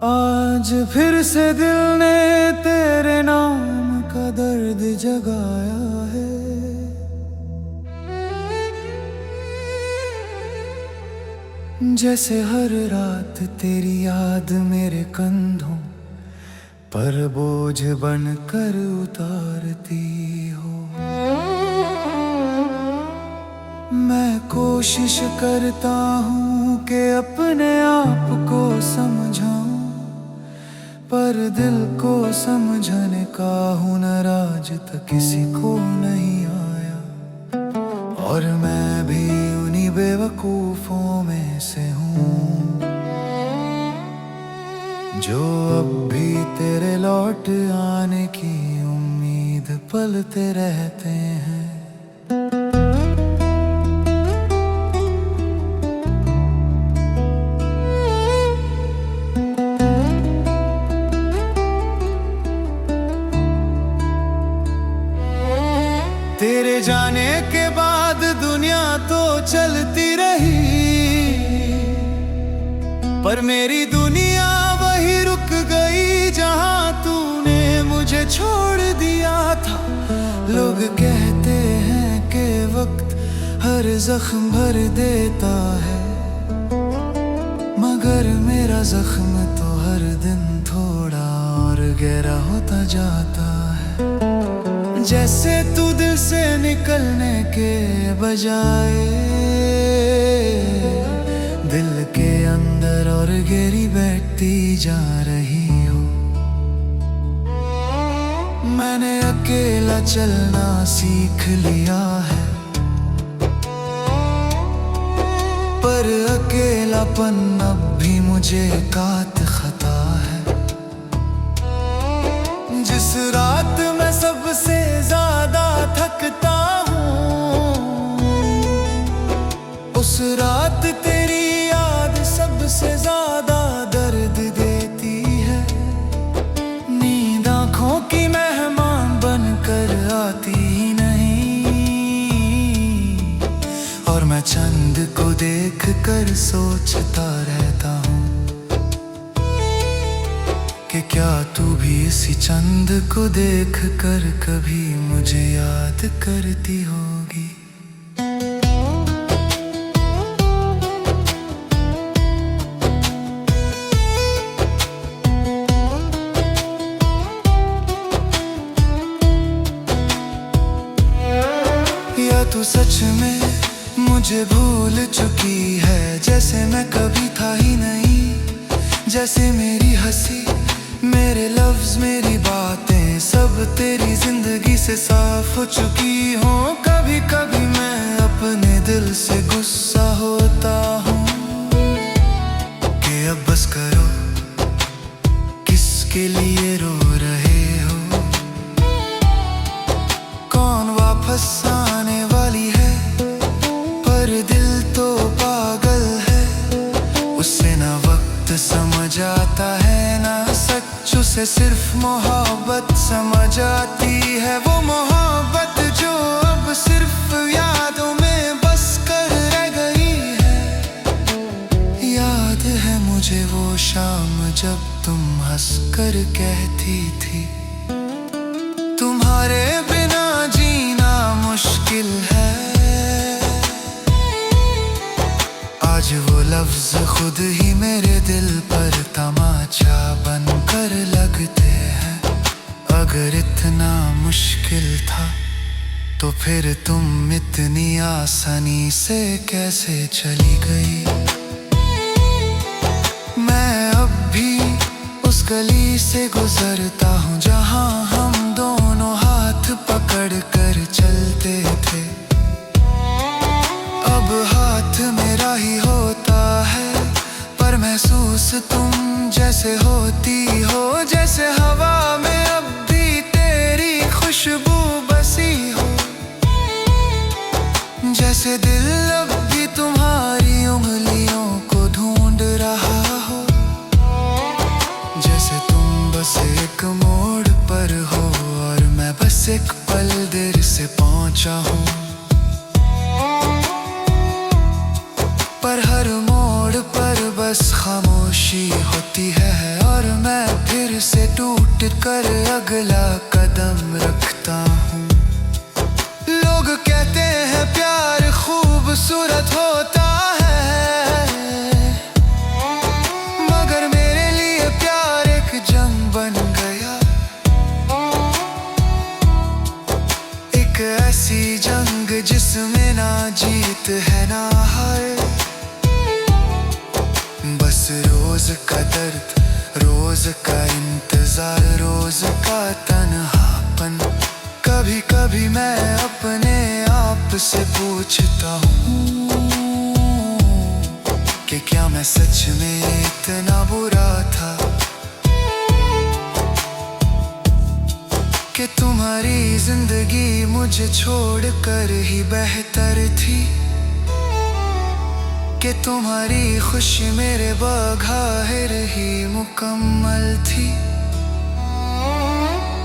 आज फिर से दिल ने तेरे नाम का दर्द जगाया है। जैसे हर रात तेरी याद मेरे कंधों पर बोझ बनकर उतारती हो। मैं कोशिश करता हूँ कि अपने आप को समझाऊं, पर दिल को समझने का हुनर आज तक किसी को नहीं आया। और मैं भी उन्हीं बेवकूफों में से हूँ जो अब भी तेरे लौट आने की उम्मीद पलते रहते हैं। तेरे जाने के बाद दुनिया तो चलती रही, पर मेरी दुनिया वही रुक गई जहां तूने मुझे छोड़ दिया था। लोग कहते हैं कि वक्त हर जख्म भर देता है, मगर मेरा जख्म तो हर दिन थोड़ा और गहरा होता जाता है। जैसे तू दिल से निकलने के बजाय दिल के अंदर और गहरी बैठती जा रही हो। मैंने अकेला चलना सीख लिया है, पर अकेलापन अब भी मुझे कात खता है। जिस रात मैं सबसे ज्यादा थकता हूँ, उस रात तेरी याद सबसे ज्यादा दर्द देती है। नींद आँखों की मेहमान बनकर आती ही नहीं, और मैं चंद को देख कर सोचता रहता हूँ कि क्या तू भी इसी चंद को देख कर कभी मुझे याद करती होगी। या तू सच में मुझे भूल चुकी है, जैसे मैं कभी था ही नहीं। जैसे मेरी हंसी, मेरे लफ्ज, मेरी बातें सब तेरी जिंदगी से साफ हो चुकी हो। कभी कभी मैं अपने दिल से गुस्सा होता हूँ कि अब बस करो, किसके लिए रो रहे हो। कौन वापस आने वाली है, पर दिल तो पागल है। उससे ना वक्त समझ आता है, ना सच उसे सिर्फ मोहब्बत समझ आती है। वो मोहब्बत जो अब सिर्फ यादों में बस कर रह गई है। याद है मुझे वो शाम जब तुम हंस कर कहती थी, तुम्हारे बिना जीना मुश्किल है। आज वो लफ्ज खुद ही मेरे दिल पर तमाचा बनकर लगते हैं। अगर इतना मुश्किल था तो फिर तुम इतनी आसानी से कैसे चली गई। मैं अब भी उस गली से गुजरता हूँ जहाँ हम दोनों हाथ पकड़ कर चलते थे। अब हाथ मेरा ही होता है, पर महसूस तुम जैसे होती हो। जैसे हवा में अब भी तेरी खुशबू बसी हो, जैसे दिल अब भी तुम्हारी उंगलियों को ढूंढ रहा हो। जैसे तुम बस एक मोड़ पर अगला कदम रखता हूँ। लोग कहते हैं प्यार खूबसूरत होता है, मगर मेरे लिए प्यार एक जंग बन गया। एक ऐसी जंग जिसमें ना जीत है ना हार, बस रोज का दर्द, रोज का इंतजार, रोज का तन्हापन। कभी कभी मैं अपने आप से पूछता हूँ कि क्या मैं सच में इतना बुरा था, कि तुम्हारी जिंदगी मुझे छोड़कर ही बेहतर थी, कि तुम्हारी खुशी मेरे बग़ैर ही मुकम्मल थी।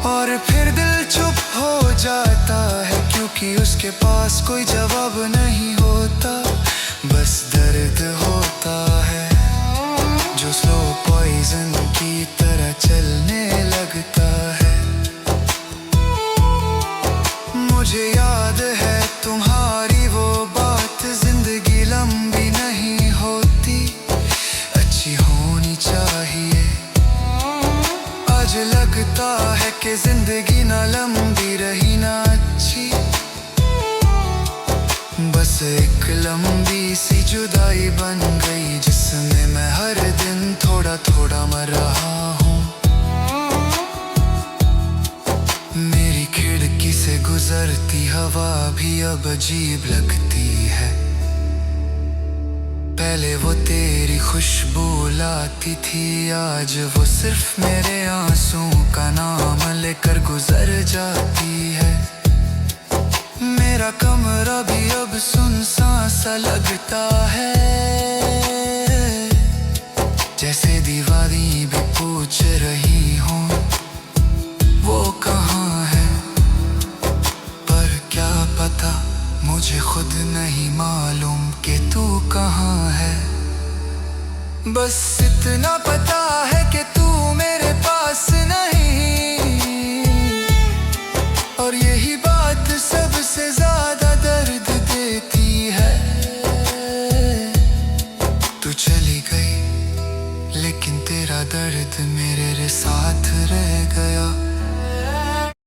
और फिर दिल चुप हो जाता है, क्योंकि उसके पास कोई जवाब नहीं होता, बस दर्द होता है जो स्लो पॉइजन की तरह चलने लगता है। मुझे याद है तुम्हारी वो बात, जिंदगी लंबी नहीं होती, अच्छी होनी चाहिए। आज लगता है कि जिंदगी ना लंबी रही ना अच्छी, बस एक लंबी सी जुदाई बन गई, जिसमें मैं हर दिन थोड़ा थोड़ा मर रहा हूँ। मेरी खिड़की से गुजरती हवा भी अब अजीब लगती है। पहले वो तेरी खुशबू लाती थी, आज वो सिर्फ मेरे आंसुओं का नाम लेकर गुजर जाती है। मेरा कमरा भी अब सुनसान सा लगता है, जैसे दीवारें भी पूछ रही हों वो कहाँ है। पर क्या पता, मुझे खुद नहीं मालूम कि तू कहाँ है। बस इतना पता